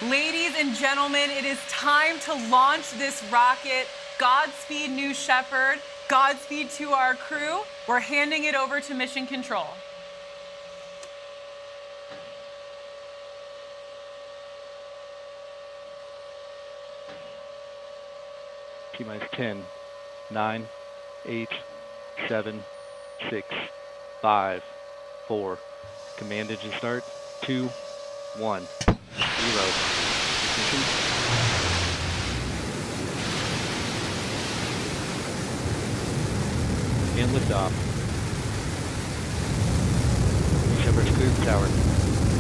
Ladies and gentlemen, it is time to launch this rocket. Godspeed, New Shepard. Godspeed to our crew. We're handing it over to Mission Control. T-minus 10, 9, 8, 7, 6, 5, 4. Command engine start. 2, 1, 0. Ignition. And liftoff. New Shepard's cleared the tower.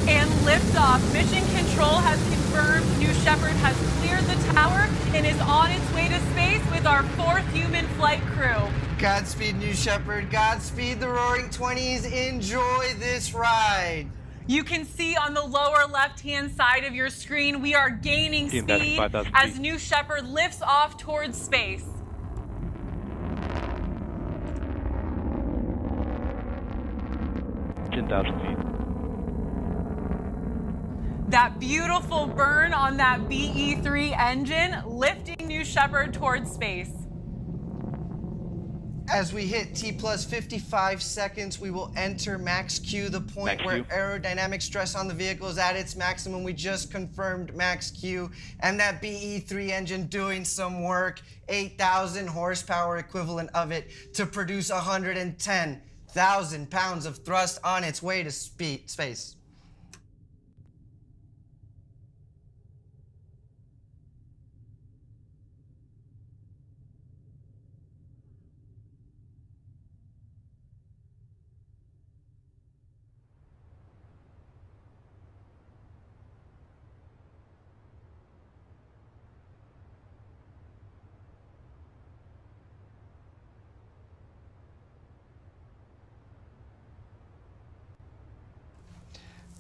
And liftoff. Mission Control has confirmed New Shepard has cleared the tower and is on its way to space with our 4th human flight crew. Godspeed, New Shepard. Godspeed, the Roaring Twenties. Enjoy this ride. You can see on the lower left-hand side of your screen, we are gaining Team speed 5,000 as feet. New Shepard lifts off towards space. Ten 10,000 feet. That beautiful burn on that BE-3 engine, lifting New Shepard towards space. As we hit T plus 55 seconds, we will enter max Q, the point Max where Q. aerodynamic stress on the vehicle is at its maximum. We just confirmed max Q, and that BE-3 engine doing some work, 8,000 horsepower equivalent of it, to produce 110,000 pounds of thrust on its way to space.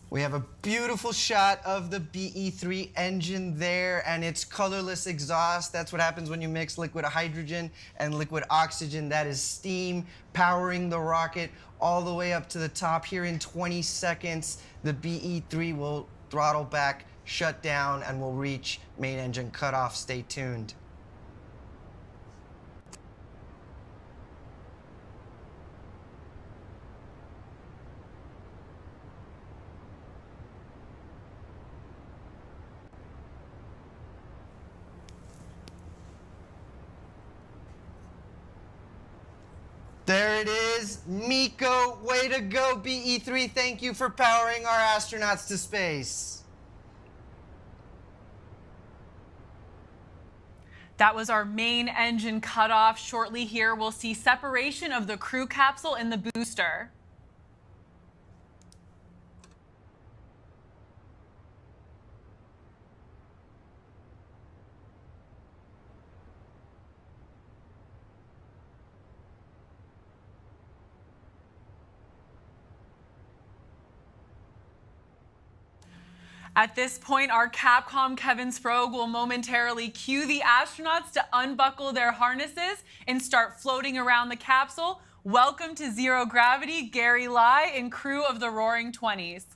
We have a beautiful shot of the BE-3 engine there and its colorless exhaust. That's what happens when you mix liquid hydrogen and liquid oxygen. That is steam powering the rocket all the way up to the top. Here in 20 seconds, the BE-3 will throttle back, shut down, and will reach main engine cutoff. Stay tuned. There it is. Miko, way to go, BE-3. Thank you for powering our astronauts to space. That was our main engine cutoff. Shortly here, we'll see separation of the crew capsule and the booster. At this point, our Capcom Kevin Sprague will momentarily cue the astronauts to unbuckle their harnesses and start floating around the capsule. Welcome to Zero Gravity, Gary Lai and crew of the Roaring Twenties.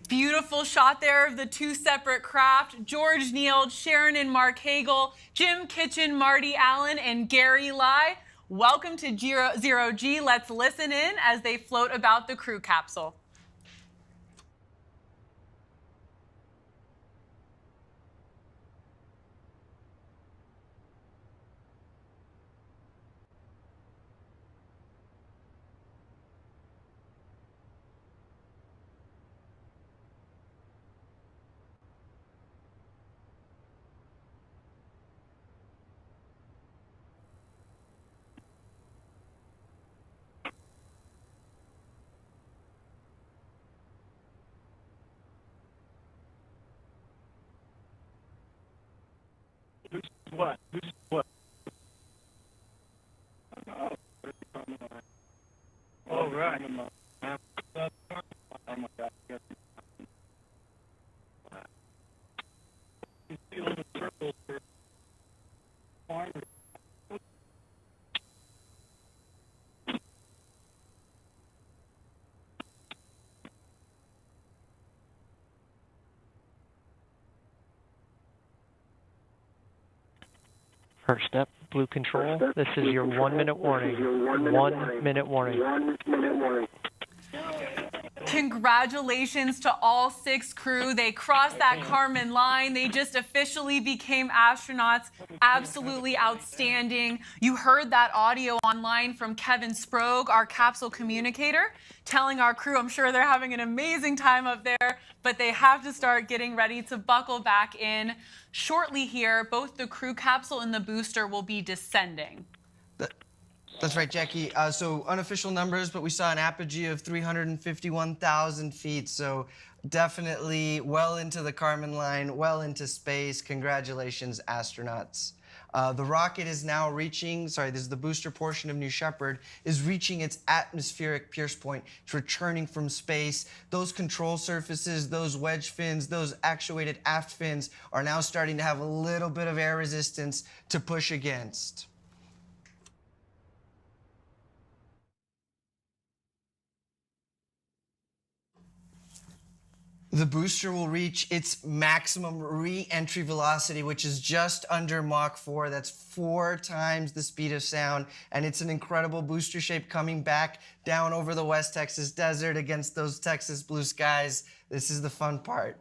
Beautiful shot there of the 2 separate craft. George Neal, Sharon and Mark Hagel, Jim Kitchen, Marty Allen, and Gary Lai. Welcome to Zero G. Let's listen in as they float about the crew capsule. What? What? All right. First step, Blue Control. This is your 1 minute warning. 1 minute warning. Congratulations to all 6 crew. They crossed that Kármán line. They just officially became astronauts. Absolutely outstanding. You heard that audio online from Kevin Sprague, our capsule communicator, telling our crew, I'm sure they're having an amazing time up there, but they have to start getting ready to buckle back in. Shortly here, both the crew capsule and the booster will be descending. That's right, Jackie. So unofficial numbers, but we saw an apogee of 351,000 feet. So definitely well into the Kármán line, well into space. Congratulations, astronauts. The rocket is now reaching, this is the booster portion of New Shepard, is reaching its atmospheric pierce point. It's returning from space. Those control surfaces, those wedge fins, those actuated aft fins are now starting to have a little bit of air resistance to push against. The booster will reach its maximum re-entry velocity, which is just under Mach 4. That's 4 times the speed of sound. And it's an incredible booster shape coming back down over the West Texas desert against those Texas blue skies. This is the fun part.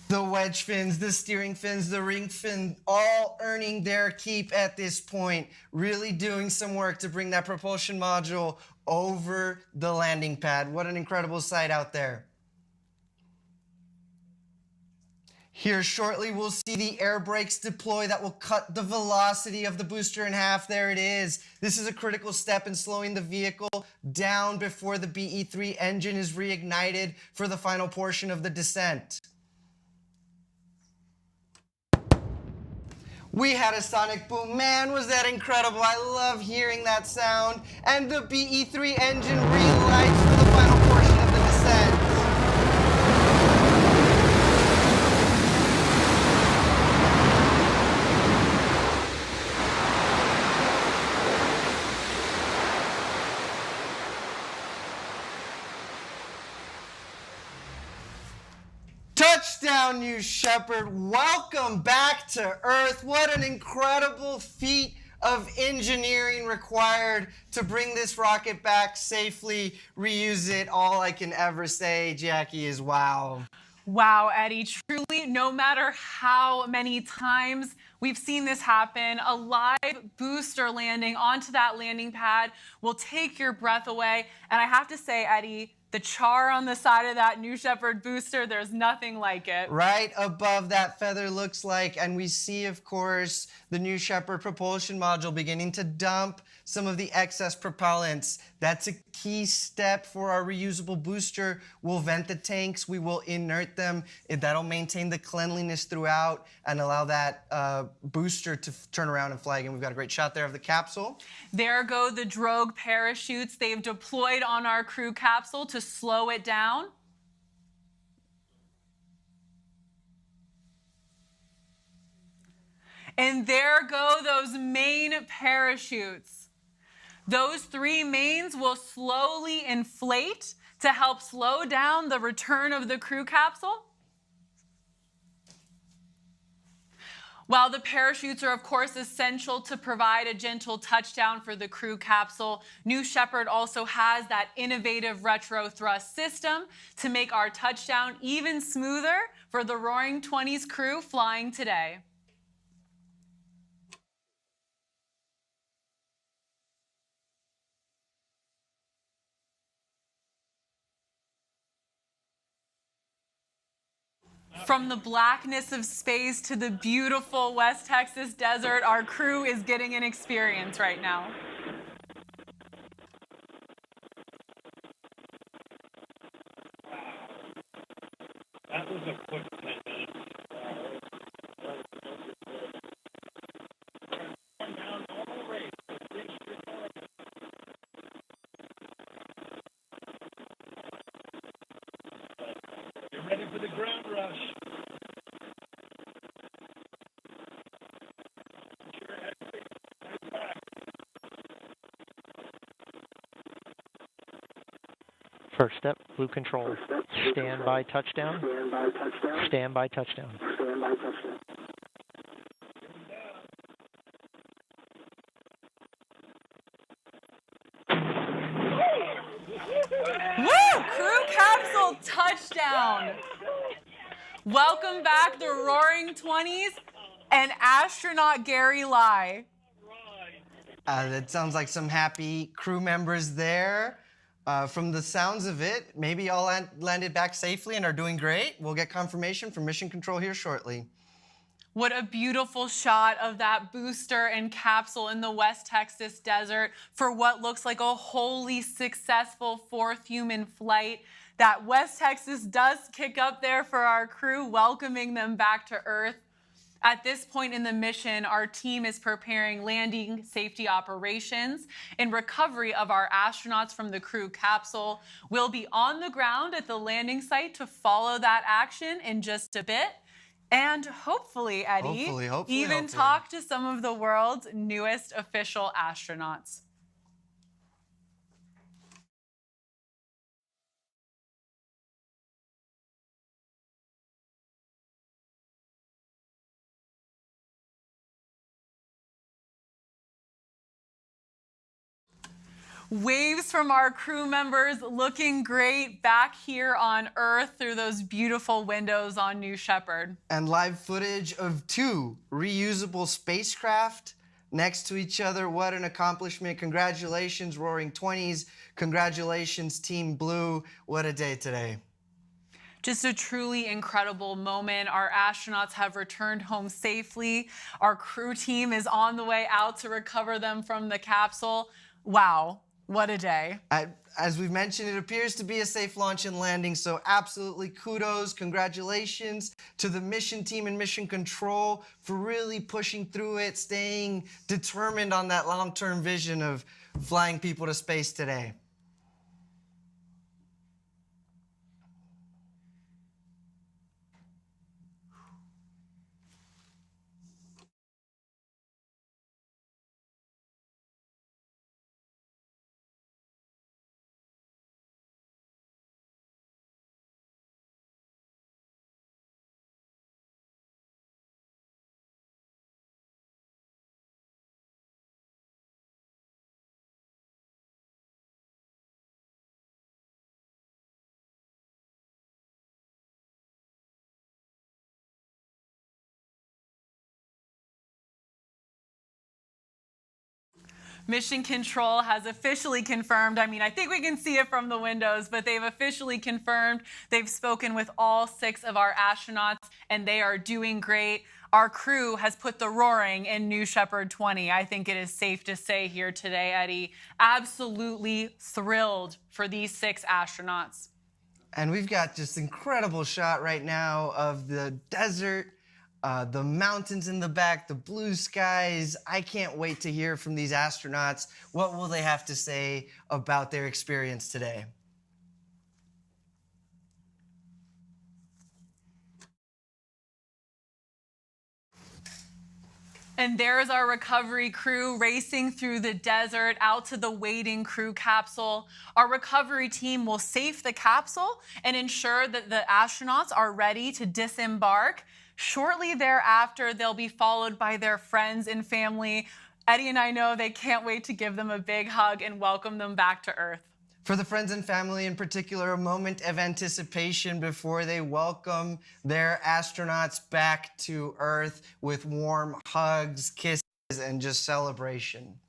The wedge fins, the steering fins, the ring fin, all earning their keep at this point. Really doing some work to bring that propulsion module over the landing pad. What an incredible sight out there. Here shortly, we'll see the air brakes deploy that will cut the velocity of the booster in half. There it is. This is a critical step in slowing the vehicle down before the BE-3 engine is reignited for the final portion of the descent. We had a sonic boom. Man, was that incredible. I love hearing that sound. And the BE-3 engine relights for the final portion of the descent. Touchdown, New Shepard. Welcome back to Earth. What an incredible feat of engineering required to bring this rocket back safely, reuse it. All I can ever say, Jackie, is wow. Wow, Eddie, truly, no matter how many times we've seen this happen, a live booster landing onto that landing pad will take your breath away. And I have to say, Eddie, the char on the side of that New Shepard booster, there's nothing like it. Right above that feather looks like, and we see, of course, the New Shepard propulsion module beginning to dump some of the excess propellants. That's a key step for our reusable booster. We'll vent the tanks, we will inert them. That'll maintain the cleanliness throughout and allow that booster to turn around and fly again. We've got a great shot there of the capsule. There go the drogue parachutes they've deployed on our crew capsule to slow it down. And there go those main parachutes. Those 3 mains will slowly inflate to help slow down the return of the crew capsule. While the parachutes are, of course, essential to provide a gentle touchdown for the crew capsule, New Shepard also has that innovative retro thrust system to make our touchdown even smoother for the Roaring '20s crew flying today. From the blackness of space to the beautiful West Texas desert, our crew is getting an experience right now. That was a quick 10 minutes. Get ready for the ground rush. First step, blue control. Stand by touchdown. Stand by touchdown. Woo! Crew capsule touchdown. Welcome back, the Roaring 20s and astronaut Gary Lai. That sounds like some happy crew members there. From the sounds of it, maybe all landed back safely and are doing great. We'll get confirmation from Mission Control here shortly. What a beautiful shot of that booster and capsule in the West Texas desert for what looks like a wholly successful fourth human flight. That West Texas does kick up there for our crew, welcoming them back to Earth. At this point in the mission, our team is preparing landing safety operations and recovery of our astronauts from the crew capsule. We'll be on the ground at the landing site to follow that action in just a bit. And hopefully, Eddie, hopefully. talk to some of the world's newest official astronauts. Waves from our crew members looking great back here on Earth through those beautiful windows on New Shepard. And live footage of 2 reusable spacecraft next to each other. What an accomplishment. Congratulations, Roaring 20s. Congratulations, Team Blue. What a day today. Just a truly incredible moment. Our astronauts have returned home safely. Our crew team is on the way out to recover them from the capsule. Wow. What a day. As we've mentioned, it appears to be a safe launch and landing, so absolutely kudos, congratulations to the mission team and Mission Control for really pushing through it, staying determined on that long-term vision of flying people to space today. Mission Control has officially confirmed, I think we can see it from the windows, but they've officially confirmed they've spoken with all 6 of our astronauts and they are doing great. Our crew has put the roaring in New Shepard 20. I think it is safe to say here today, Eddie, absolutely thrilled for these 6 astronauts. And we've got just incredible shot right now of the desert, the mountains in the back, the blue skies. I can't wait to hear from these astronauts. What will they have to say about their experience today? And there's our recovery crew racing through the desert out to the waiting crew capsule. Our recovery team will safe the capsule and ensure that the astronauts are ready to disembark. Shortly thereafter, they'll be followed by their friends and family. Eddie and I know they can't wait to give them a big hug and welcome them back to Earth. For the friends and family in particular, a moment of anticipation before they welcome their astronauts back to Earth with warm hugs, kisses, and just celebration.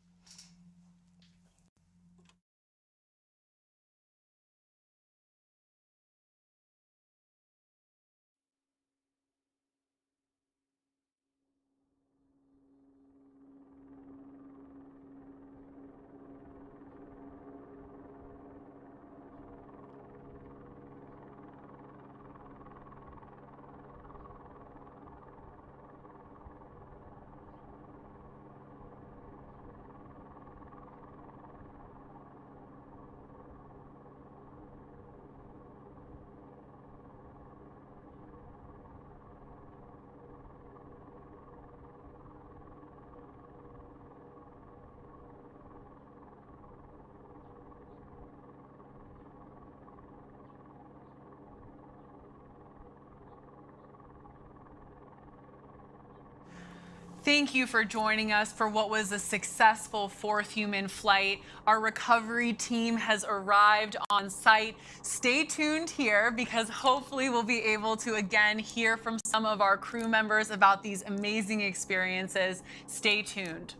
Thank you for joining us for what was a successful fourth human flight. Our recovery team has arrived on site. Stay tuned here because hopefully we'll be able to again hear from some of our crew members about these amazing experiences. Stay tuned.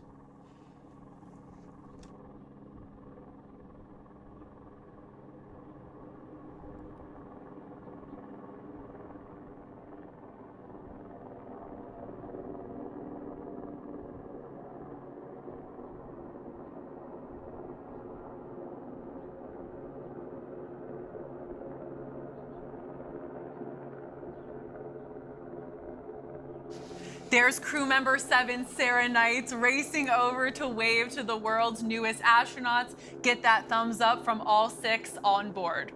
There's crew member 7, Sarah Knights, racing over to wave to the world's newest astronauts. Get that thumbs up from all 6 on board.